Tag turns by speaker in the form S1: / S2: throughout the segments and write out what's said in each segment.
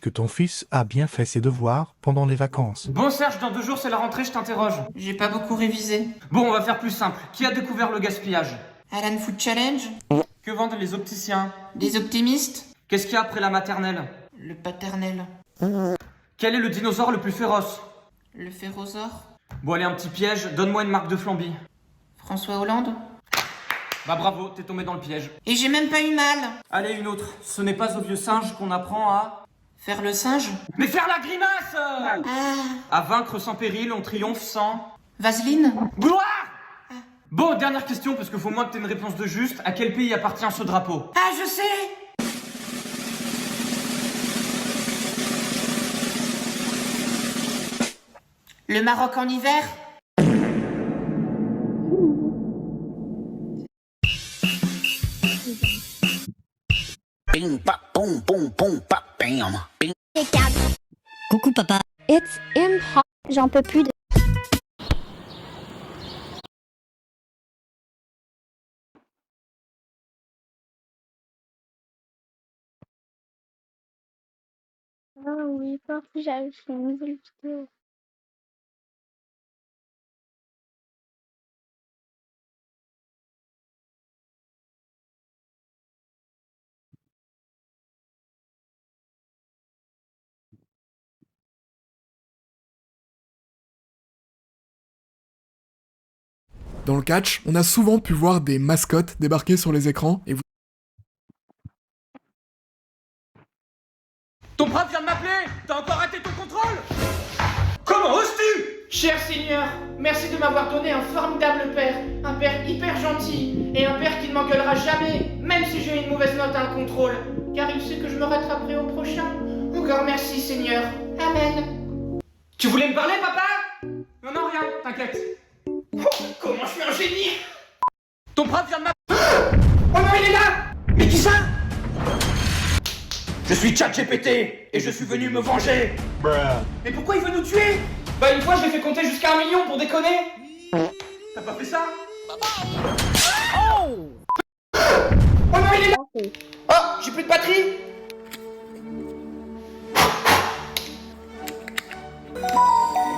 S1: que ton fils a bien fait ses devoirs pendant les vacances.
S2: Bon Serge, dans 2 jours c'est la rentrée, je t'interroge.
S3: J'ai pas beaucoup révisé.
S2: Bon, on va faire plus simple. Qui a découvert le gaspillage?
S3: Alan Food Challenge?
S2: Que vendent les opticiens?
S3: Des optimistes?
S2: Qu'est-ce qu'il y a après la maternelle?
S3: Le paternel?
S2: Quel est le dinosaure le plus féroce?
S3: Le férosaure?
S2: Bon allez, un petit piège, donne-moi une marque de flamby.
S3: François Hollande?
S2: Bah bravo, t'es tombé dans le piège.
S3: Et j'ai même pas eu mal!
S2: Allez, une autre. Ce n'est pas au vieux singe qu'on apprend à...
S3: Faire le singe?
S2: Mais faire la grimace!
S3: Ah!
S2: À vaincre sans péril, on triomphe sans...
S3: Vaseline?
S2: Gloire! Bon, dernière question, parce qu'il faut moins que t'aies une réponse de juste. À quel pays appartient ce drapeau?
S3: Ah, je sais! Le Maroc en hiver?
S4: Bing, bop, boom, boom, boom, bop, bam. Bing.
S5: Coucou papa.
S6: It's impossible. J'en peux plus de... Ah oui, parce que j'avais fait une nouvelle vidéo.
S7: Dans le catch, on a souvent pu voir des mascottes débarquer sur les écrans et vous...
S2: Ton bras vient de m'appeler! T'as encore raté ton contrôle? Comment oses-tu?
S3: Cher Seigneur, merci de m'avoir donné un formidable père, un père hyper gentil, et un père qui ne m'engueulera jamais, même si j'ai une mauvaise note à un contrôle, car il sait que je me rattraperai au prochain. Encore merci Seigneur. Amen.
S2: Tu voulais me parler, papa? Non, non, rien, t'inquiète.
S3: Oh, comment je suis un génie!
S2: Ton bras vient de m'appeler.
S3: Oh non, il est là!
S2: Mais qui ça? Je suis ChatGPT et je suis venu me venger.
S3: Mais pourquoi il veut nous tuer? Bah une fois je l'ai fait compter jusqu'à 1 million pour déconner.
S2: T'as pas fait ça?
S3: Oh non, il est là! Oh, j'ai plus de batterie!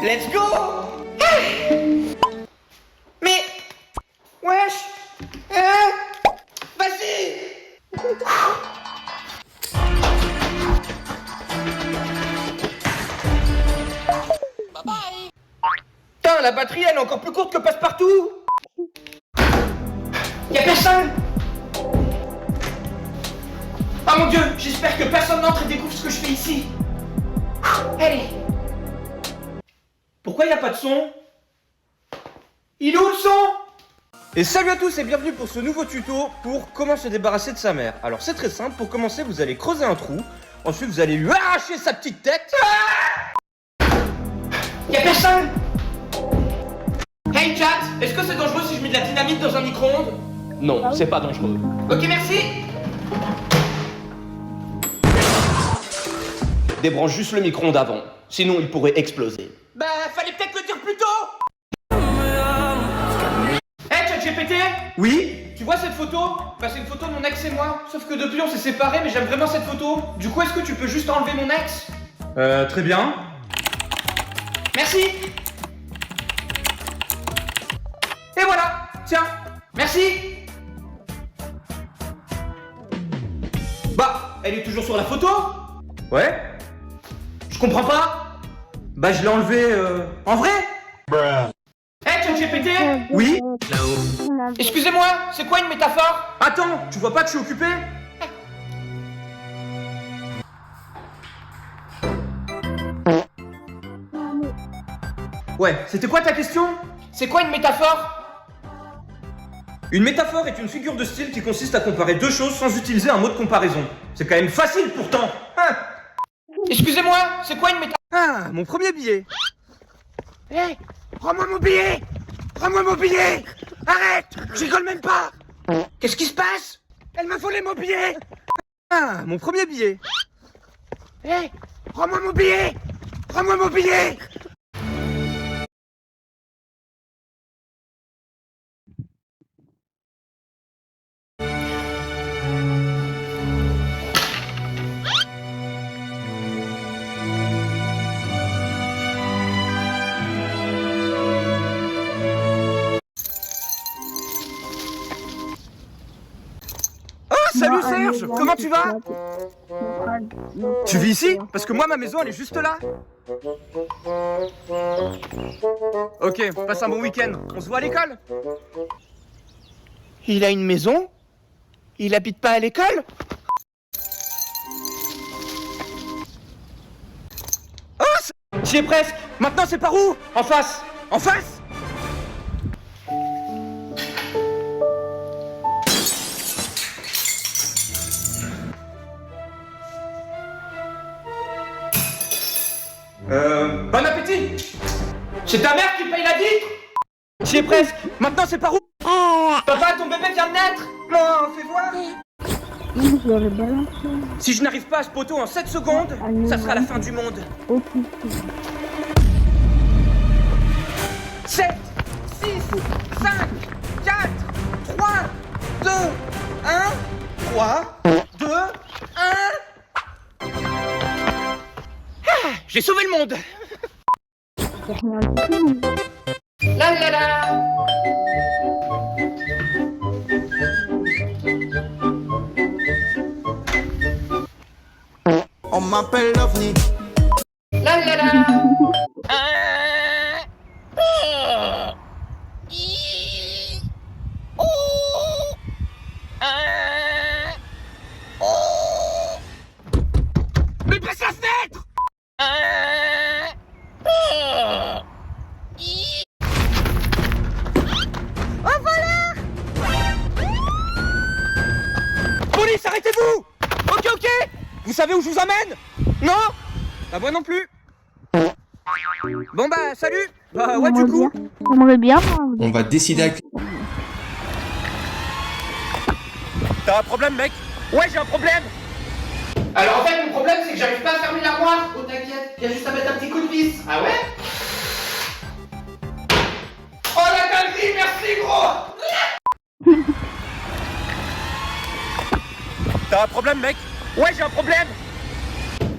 S3: Let's go! Mais... Wesh! Vas-y! Putain, la batterie elle est encore plus courte que Passe-Partout! Y'a personne! Oh mon dieu, j'espère que personne n'entre et découvre ce que je fais ici. Allez.
S2: Pourquoi y a pas de son?
S3: Il est où le son?
S2: Et salut à tous et bienvenue pour ce nouveau tuto pour comment se débarrasser de sa mère. Alors c'est très simple, pour commencer vous allez creuser un trou, ensuite vous allez lui arracher sa petite tête.
S3: Y'a personne? Hey chat, est-ce que c'est dangereux si je mets de la dynamite dans un micro-ondes?
S2: Non, c'est pas dangereux.
S3: Ok, merci.
S2: Débranche juste le micro-ondes avant, sinon il pourrait exploser.
S3: Bah, fallait peut-être le dire plus tôt. Hey ChatGPT,
S2: Oui?
S3: tu vois cette photo? Bah c'est une photo de mon ex et moi. Sauf que depuis on s'est séparés, mais j'aime vraiment cette photo. Du coup, est-ce que tu peux juste enlever mon ex?
S2: Très bien.
S3: Merci. Et voilà. Tiens. Merci.
S2: Bah, elle est toujours sur la photo? Ouais? Je comprends pas? Bah je l'ai enlevé en vrai?
S3: Hey ChatGPT,
S2: Oui?
S3: excusez-moi, c'est quoi une métaphore?
S2: Attends, tu vois pas que je suis occupé? Ouais, c'était quoi ta question?
S3: C'est quoi une métaphore?
S2: Une métaphore est une figure de style qui consiste à comparer deux choses sans utiliser un mot de comparaison. C'est quand même facile pourtant. Hein?
S3: Excusez-moi, c'est quoi une métaphore?
S2: Ah, mon premier billet.
S3: Hé, rends-moi mon billet! Rends-moi mon billet! Arrête! Je rigole même pas! Qu'est-ce qui se passe? Elle m'a volé mon billet!
S2: Ah, mon premier billet.
S3: Hé, rends-moi mon billet! Rends-moi mon billet!
S2: comment tu vas? Tu vis ici? Parce que moi, ma maison, elle est juste là. Ok, passe un bon week-end. On se voit à l'école? Il a une maison? Il habite pas à l'école? Oh, j'y ai presque. Maintenant, c'est par où? En face. En face? Bon appétit! C'est ta mère qui paye la vitre? J'y ai presque. Maintenant, c'est par où? Papa, ton bébé vient de naître. Non, fais voir.
S6: Je l'avais balancé.
S2: Si je n'arrive pas à ce poteau en 7 secondes, ça sera la fin du monde. 7, 6, 5, 4, 3, 2, 1, 3, 2, 1. J'ai sauvé le monde.
S3: La la la.
S8: On m'appelle l'OVNI.
S3: La la la.
S2: Mais passe la fenêtre! Un voleur! Police, arrêtez-vous! Ok, ok! Vous savez où je vous emmène? Non? Bah moi non plus. Bon bah salut! Bah ouais du coup.
S6: J'aimerais bien.
S9: On va décider avec...
S2: T'as un problème mec? Ouais j'ai un problème!
S3: Alors en fait, mon problème c'est que j'arrive pas à fermer l'armoire. Oh t'inquiète, y a juste à mettre un petit coup de vis. Ah ouais? Oh la galerie, merci gros!
S2: T'as un problème mec? Ouais j'ai un problème!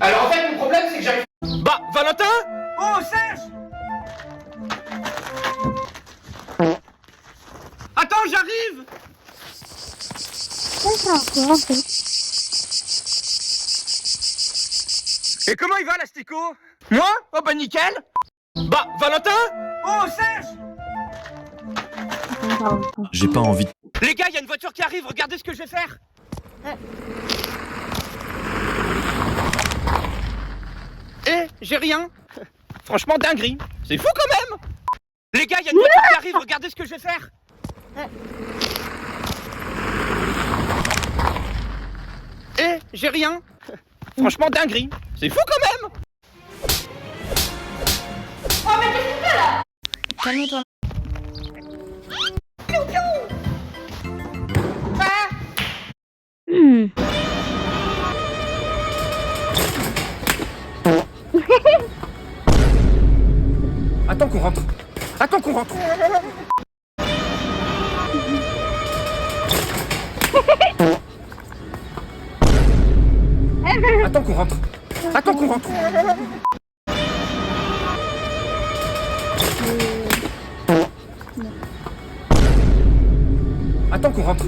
S3: Alors en fait, mon problème c'est que j'arrive.
S2: Bah Valentin? Oh Serge! Attends j'arrive! Et comment il va l'Astico? Moi? Oh bah nickel! Bah Valentin? Oh Serge!
S9: J'ai pas envie.
S2: Les gars, il y a une voiture qui arrive, regardez ce que je vais faire! Eh, j'ai rien! Franchement dinguerie! C'est fou quand même! Les gars, il y a une voiture qui arrive, regardez ce que je vais faire! Eh, j'ai rien! Franchement dinguerie! C'est fou quand même!
S3: Oh mais qu'est-ce que tu fais là?
S6: Calme-toi.
S2: Attends qu'on rentre! Attends qu'on rentre! Attends qu'on rentre! Attends qu'on rentre! Attends qu'on rentre!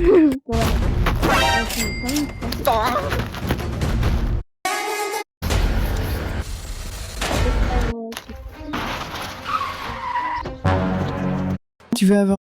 S7: Tu veux avoir